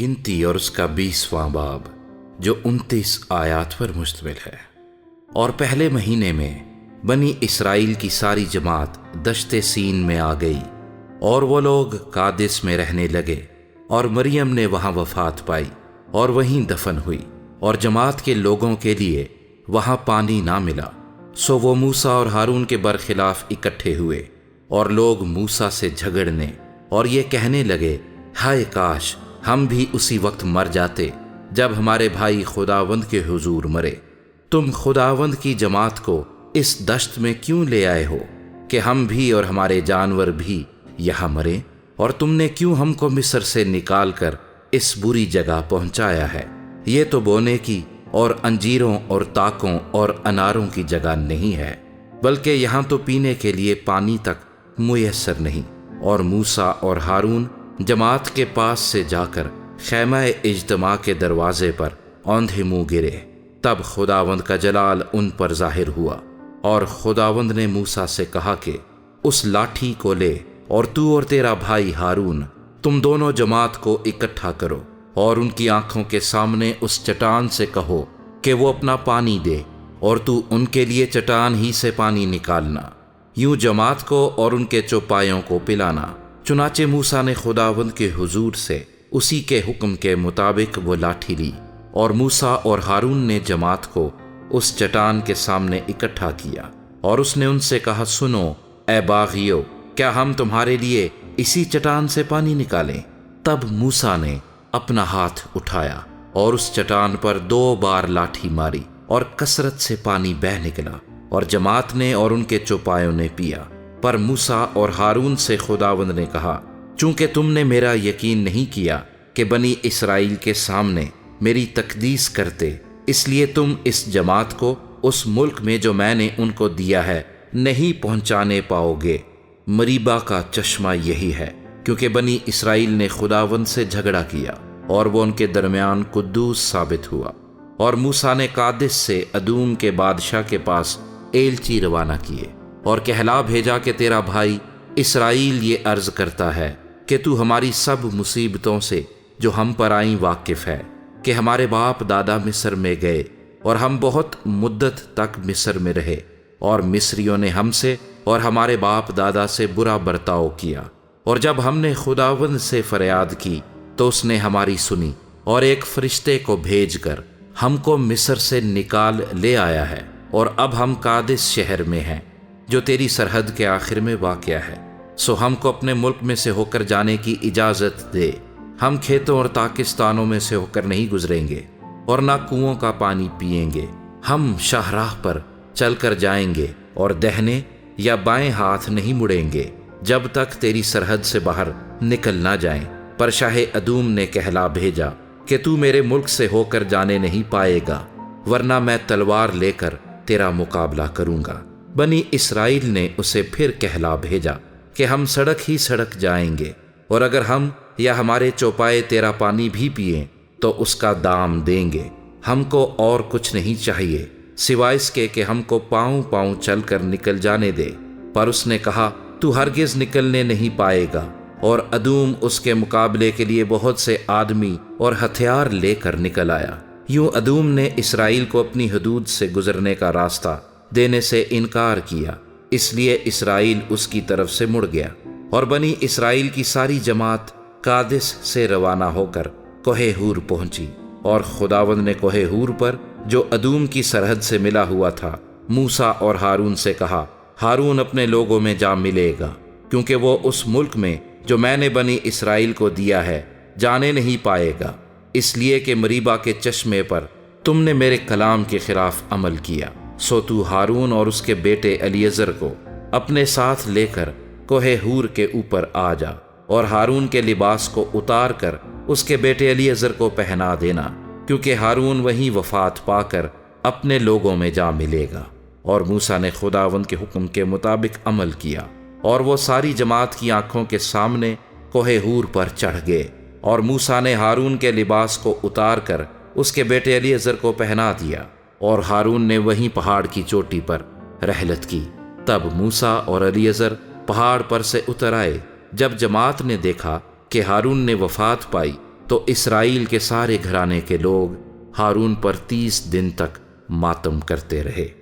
گنتی اور اس کا 20واں باب جو 29 آیات پر مشتمل ہے۔ اور پہلے مہینے میں بنی اسرائیل کی ساری جماعت دشت سین میں آ گئی، اور وہ لوگ قادس میں رہنے لگے، اور مریم نے وہاں وفات پائی اور وہیں دفن ہوئی، اور جماعت کے لوگوں کے لیے وہاں پانی نہ ملا، سو وہ موسیٰ اور ہارون کے برخلاف اکٹھے ہوئے، اور لوگ موسیٰ سے جھگڑنے اور یہ کہنے لگے، ہائے کاش ہم بھی اسی وقت مر جاتے جب ہمارے بھائی خداوند کے حضور مرے۔ تم خداوند کی جماعت کو اس دشت میں کیوں لے آئے ہو کہ ہم بھی اور ہمارے جانور بھی یہاں مریں؟ اور تم نے کیوں ہم کو مصر سے نکال کر اس بری جگہ پہنچایا ہے؟ یہ تو بونے کی اور انجیروں اور تاکوں اور اناروں کی جگہ نہیں ہے، بلکہ یہاں تو پینے کے لیے پانی تک میسر نہیں۔ اور موسیٰ اور ہارون جماعت کے پاس سے جا کر خیمہ اجتماع کے دروازے پر اوندھے منہ گرے، تب خداوند کا جلال ان پر ظاہر ہوا، اور خداوند نے موسیٰ سے کہا کہ اس لاٹھی کو لے، اور تو اور تیرا بھائی ہارون تم دونوں جماعت کو اکٹھا کرو، اور ان کی آنکھوں کے سامنے اس چٹان سے کہو کہ وہ اپنا پانی دے، اور تو ان کے لیے چٹان ہی سے پانی نکالنا، یوں جماعت کو اور ان کے چوپایوں کو پلانا۔ چنانچہ موسیٰ نے خداوند کے حضور سے اسی کے حکم کے مطابق وہ لاٹھی لی، اور موسیٰ اور ہارون نے جماعت کو اس چٹان کے سامنے اکٹھا کیا، اور اس نے ان سے کہا، سنو اے باغیو، کیا ہم تمہارے لیے اسی چٹان سے پانی نکالیں؟ تب موسیٰ نے اپنا ہاتھ اٹھایا اور اس چٹان پر 2 بار لاٹھی ماری، اور کثرت سے پانی بہہ نکلا، اور جماعت نے اور ان کے چوپایوں نے پیا۔ پر موسیٰ اور ہارون سے خداوند نے کہا، چونکہ تم نے میرا یقین نہیں کیا کہ بنی اسرائیل کے سامنے میری تقدیس کرتے، اس لیے تم اس جماعت کو اس ملک میں جو میں نے ان کو دیا ہے نہیں پہنچانے پاؤ گے۔ مریبا کا چشمہ یہی ہے، کیونکہ بنی اسرائیل نے خداوند سے جھگڑا کیا، اور وہ ان کے درمیان قدوس ثابت ہوا۔ اور موسیٰ نے قادس سے ادوم کے بادشاہ کے پاس ایلچی روانہ کیے، اور کہلا بھیجا کہ تیرا بھائی اسرائیل یہ عرض کرتا ہے کہ تو ہماری سب مصیبتوں سے جو ہم پر آئیں واقف ہے، کہ ہمارے باپ دادا مصر میں گئے، اور ہم بہت مدت تک مصر میں رہے، اور مصریوں نے ہم سے اور ہمارے باپ دادا سے برا برتاؤ کیا، اور جب ہم نے خداوند سے فریاد کی تو اس نے ہماری سنی، اور ایک فرشتے کو بھیج کر ہم کو مصر سے نکال لے آیا ہے، اور اب ہم قادس شہر میں ہیں جو تیری سرحد کے آخر میں واقع ہے، سو ہم کو اپنے ملک میں سے ہو کر جانے کی اجازت دے۔ ہم کھیتوں اور تاکستانوں میں سے ہو کر نہیں گزریں گے، اور نہ کنوؤں کا پانی پئیں گے۔ ہم شاہراہ پر چل کر جائیں گے، اور دہنے یا بائیں ہاتھ نہیں مڑیں گے جب تک تیری سرحد سے باہر نکل نہ جائیں۔ پر شاہ ادوم نے کہلا بھیجا کہ تو میرے ملک سے ہو کر جانے نہیں پائے گا، ورنہ میں تلوار لے کر تیرا مقابلہ کروں گا۔ بنی اسرائیل نے اسے پھر کہلا بھیجا کہ ہم سڑک ہی سڑک جائیں گے، اور اگر ہم یا ہمارے چوپائے تیرا پانی بھی پئیں تو اس کا دام دیں گے۔ ہم کو اور کچھ نہیں چاہیے سوائے اس کے کہ ہم کو پاؤں پاؤں چل کر نکل جانے دے۔ پر اس نے کہا، تو ہرگز نکلنے نہیں پائے گا۔ اور ادوم اس کے مقابلے کے لیے بہت سے آدمی اور ہتھیار لے کر نکل آیا۔ یوں ادوم نے اسرائیل کو اپنی حدود سے گزرنے کا راستہ دینے سے انکار کیا، اس لیے اسرائیل اس کی طرف سے مڑ گیا۔ اور بنی اسرائیل کی ساری جماعت قادس سے روانہ ہو کر کوہ ہور پہنچی، اور خداوند نے کوہ ہور پر جو ادوم کی سرحد سے ملا ہوا تھا موسیٰ اور ہارون سے کہا، ہارون اپنے لوگوں میں جا ملے گا، کیونکہ وہ اس ملک میں جو میں نے بنی اسرائیل کو دیا ہے جانے نہیں پائے گا، اس لیے کہ مریبا کے چشمے پر تم نے میرے کلام کے خلاف عمل کیا۔ سو تو ہارون اور اس کے بیٹے الیعزر کو اپنے ساتھ لے کر کوہ ہور کے اوپر آ جا، اور ہارون کے لباس کو اتار کر اس کے بیٹے الیعزر کو پہنا دینا، کیونکہ ہارون وہیں وفات پا کر اپنے لوگوں میں جا ملے گا۔ اور موسیٰ نے خداوند کے حکم کے مطابق عمل کیا، اور وہ ساری جماعت کی آنکھوں کے سامنے کوہ ہور پر چڑھ گئے، اور موسیٰ نے ہارون کے لباس کو اتار کر اس کے بیٹے الیعزر کو پہنا دیا، اور ہارون نے وہیں پہاڑ کی چوٹی پر رحلت کی۔ تب موسیٰ اور الیعزر پہاڑ پر سے اتر آئے۔ جب جماعت نے دیکھا کہ ہارون نے وفات پائی تو اسرائیل کے سارے گھرانے کے لوگ ہارون پر 30 دن تک ماتم کرتے رہے۔